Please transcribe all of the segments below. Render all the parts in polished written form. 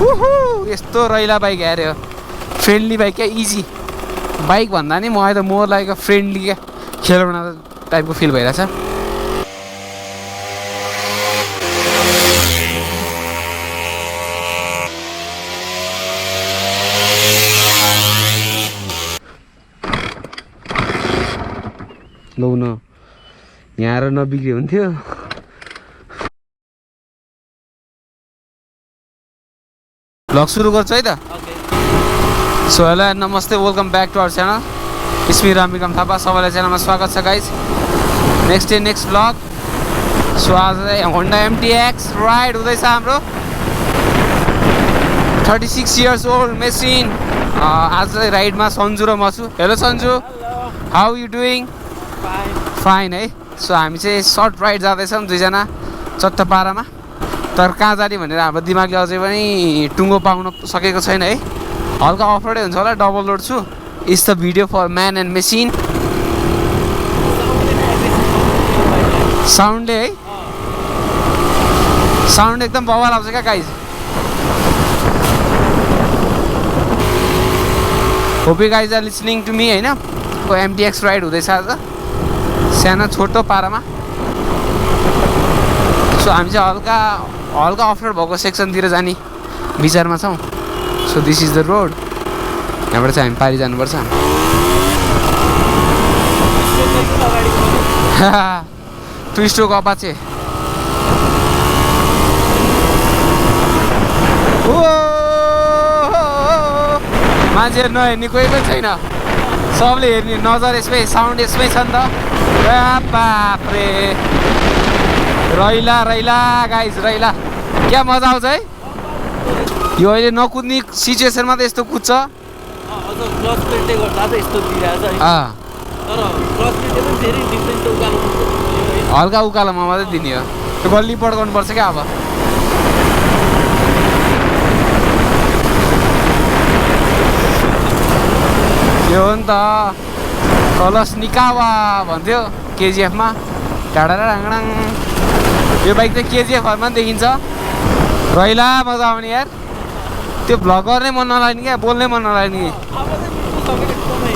यस्तो रैला बाइक हेऱ्यो friendly bike क्या इजी बाइक भन्दा नि मलाई त मोर लाइक फ्रेन्डली क्या खेलौना टाइपको फिल भइरहेछ लौ न यहाँ र नबिग्रियो हुन्थ्यो भ्लग सुरु गर्छु है त सो हेलो एन्ड नमस्ते welcome back to our channel it's me Ramvikram Thapa सबैलाई च्यानलमा स्वागत छ गाइज नेक्स्ट भ्लग सो आज होन्डा MTX राइड हुँदैछ हाम्रो 36 इयर्स ओल्ड मेसिन आज राइडमा सन्जु र म छु hello Sanju how you doing fine है सो हामी चाहिँ सर्ट राइड जाँदैछौँ दुईजना चट्टपारामा तर कहाँ जाने भनेर हाम्रो दिमागले अझै पनि टुङ्गो पाउन सकेको छैन है हल्का अफरोडै हुन्छ होला डबल लोड छु it's the video for man and machine साउन्डले है साउन्ड एकदम बवाल आउँछ क्या guys hope you guys are listening to me होइन MTX राइड हुँदैछ आज सानो छोटो पारामा सो हामी चाहिँ हल्का अफरोड भएको सेक्सनतिर जाने विचारमा छौँ so this is the road यहाँबाट चाहिँ हामी पारि जानुपर्छ टु स्ट्रोक अपाचे मान्छेहरू नहेर्ने कोही पनि छैन सबले हेर्ने नजर यसमै साउन्ड यसमै छ नि त बाफ्रे रैला गाइज रैला क्या मजा आउँछ है यो अहिले नकुद्ने सिचुएसनमा त यस्तो कुद्छ हल्का उकालोमा मात्रै दिने हो त्यो गल्ली पड्काउनु पर्छ क्या अब यो हो नि त कलस निकावा भन्थ्यो KGF मा टाढाडाङडाङ यो बाइक चाहिँ KGF-हरुमा पनि देखिन्छ रैला मजा आउने यार त्यो भ्लग गर्नै मन नलाग्ने क्या बोल्नै मन नलाग्ने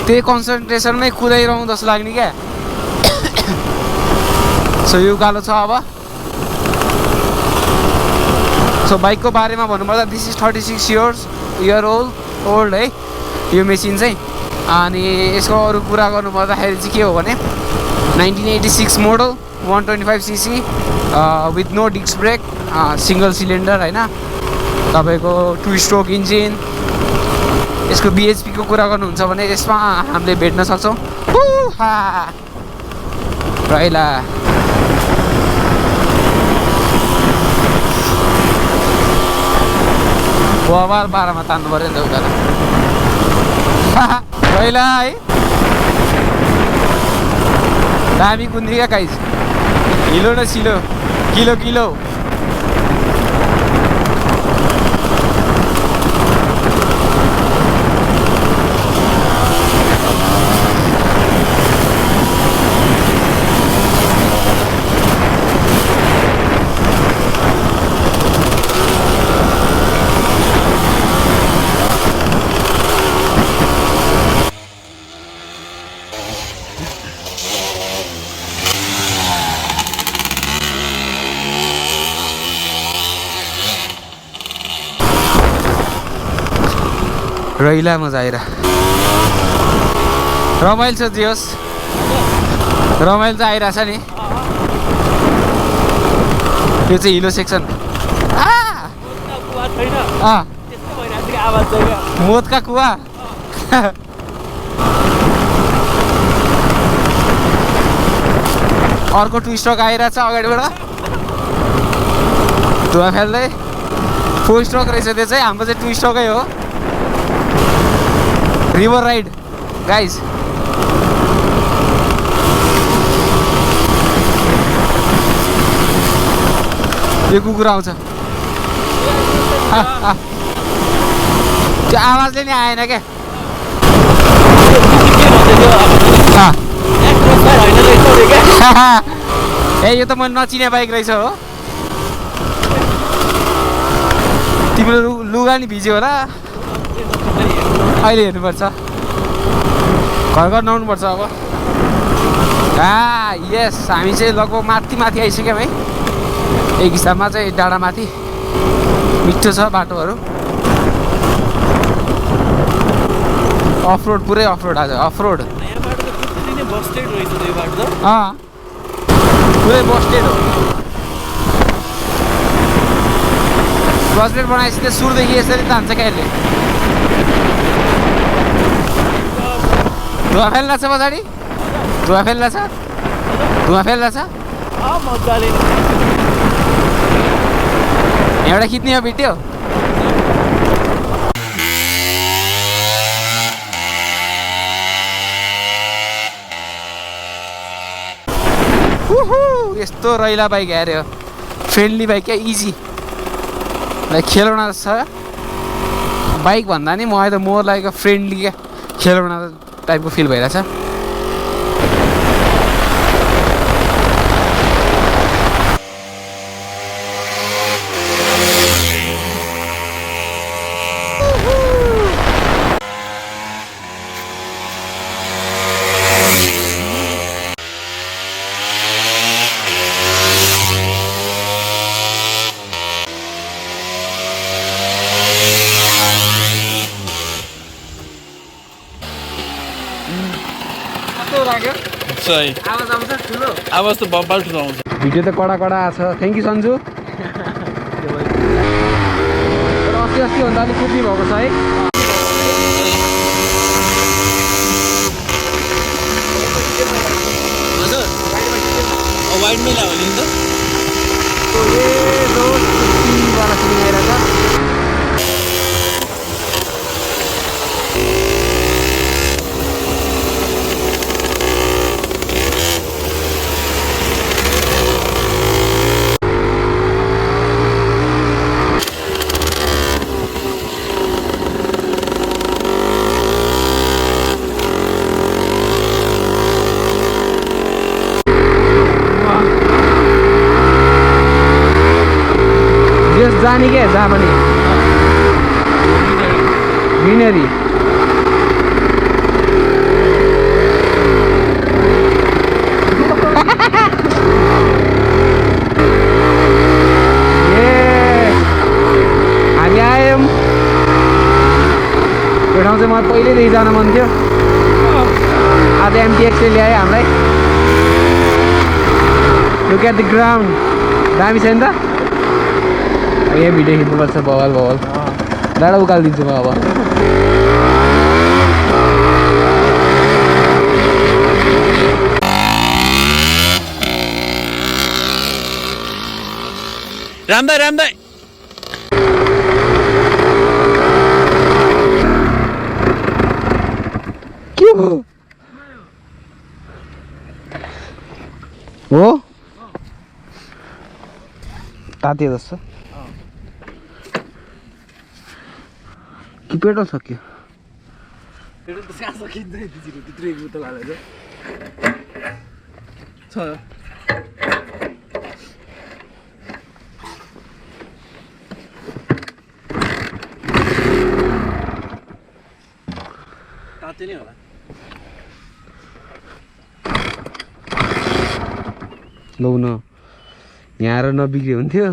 त्यही कन्सन्ट्रेसनमै कुदाइरहँ जस्तो लाग्ने क्या सो यो उकालो छ अब सो बाइकको बारेमा भन्नुपर्दा दिस इज 36 इयर ओल्ड है यो मेसिन चाहिँ अनि यसको अरू कुरा गर्नुपर्दाखेरि चाहिँ के हो भने 1986 model 125cc with no disc brake single cylinder होइन तपाईँको 2 स्ट्रोक इन्जिन यसको BHP को कुरा गर्नुहुन्छ भने यसमा हामीले भेट्न सक्छौँ रैला बबाल पारामा तान्नु पऱ्यो नि त उकालो रैला है दामी कुन्द्री क्या गाइज हिलो न सिलो किलो रैला मजा आएर रमाइलो छ जे होस् रमाइलो त आइरहेछ नि यो चाहिँ हिलो सेक्सन मोदका कुवा अर्को 2 स्ट्रोक आइरहेछ अगाडिबाट धुवा फाल्दै 4 स्ट्रोक रहेछ त्यो चाहिँ हाम्रो चाहिँ 2 स्ट्रोकै हो रिभर राइड गाइज यो कुकुर आउँछ त्यो आवाजले नि आएन क्या ए यो त मैले नचिने बाइक रहेछ हो तिम्रो लुगा नि भिज्यो होला अहिले हेर्नुपर्छ घर घर नुहाउनुपर्छ अब यस हामी चाहिँ लगभग माथि आइसक्यौँ है एक हिसाबमा चाहिँ डाँडामाथि मिठो छ बाटोहरू अफरोड पुरै अफरोड आज अफरोड पुरै बस्टेड हो बस्टेड बनाएपछि त सुरुदेखि यसरी तान्छ क्या यसले धुवा फेल्ला छ पछाडि धुवा फेल्ला छ एउटा खिच्ने हो भिडियो यस्तो रैला बाइक हेऱ्यो फ्रेन्डली बाइक क्या इजी लाइक खेलौना छ बाइक भन्दा नि मलाई त मोर लाइक फ्रेन्डली क्या खेलौना टाइपको फिल भइरहेछ आवाज त बब्बाल ठुलो आउँछ भिडियो त कडा आछ थ्याङ्क यू सन्जु अस्ति भन्दा अलिक कुद्ने भएको छ है वाइडमै लाग्यो नि त जाने क्या जहाँ पनि ग्रिनरी हामी आयौँ यो ठाउँ चाहिँ मलाई पहिल्यैदेखि जान मन थियो आज एमटीएक्सले ल्यायो हामीलाई लुक एट द ग्राउन्ड दामी छ नि त यहाँ भिडियो खिच्नुपर्छ बवाल डाँडा उकालिदिन्छु म अब राम्दै के हो तातियो जस्तो कि पेट्रोल सक्यो पेट्रोल त कहाँ सकिन्छ त्यत्रै बोतल हालेर छ ताते नै होला लौ न यहाँ आएर नबिग्रियो हुन्थ्यो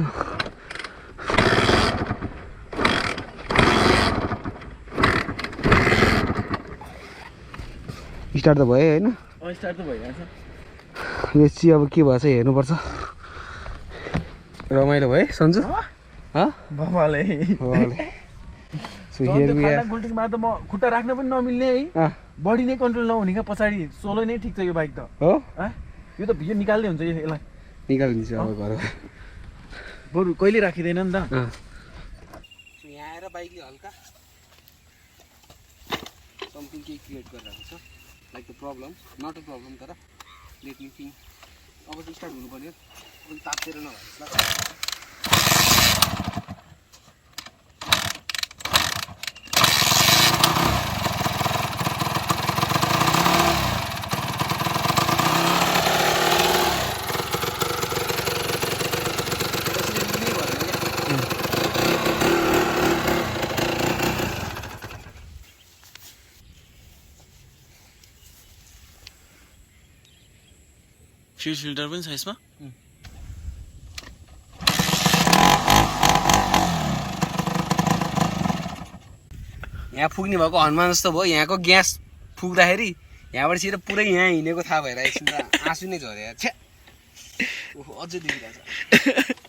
स्टार्ट त भयो होइन स्टार्ट त भइरहेछ यो चाहिँ अब के भएछ हेर्नुपर्छ रमाइलो भयो सन्जु बबाले सो हियर वी आर गुल्टिङमा त म खुट्टा राख्न पनि नमिल्ने है बडी नै कन्ट्रोल नहुने क्या पछाडि सोलो नै ठिक छ यो बाइक त हो यो त भिडियो निकाल्दै हुन्छ यसलाई निकालिदिन्छु अब घर बरु कहिले राखिँदैन नि त यहाँ आएर बाइकले हल्का समथिङ केही क्रिएट गरिरहेको छ like the problem not a problem तर लेट मी थिङ्क अब चाहिँ स्टार्ट हुनु पर्यो अब तातेर नभए फ्युल फिल्टर पनि छ यसमा यहाँ पुग्ने भएको हनुमान जस्तो भयो यहाँको ग्यास फुक्दाखेरि यहाँबाट सिधै पुरै यहाँ हिँडेको थाहा भएर एकछिन आँसु नै झऱ्यो छ्या अझै देखिरहेछ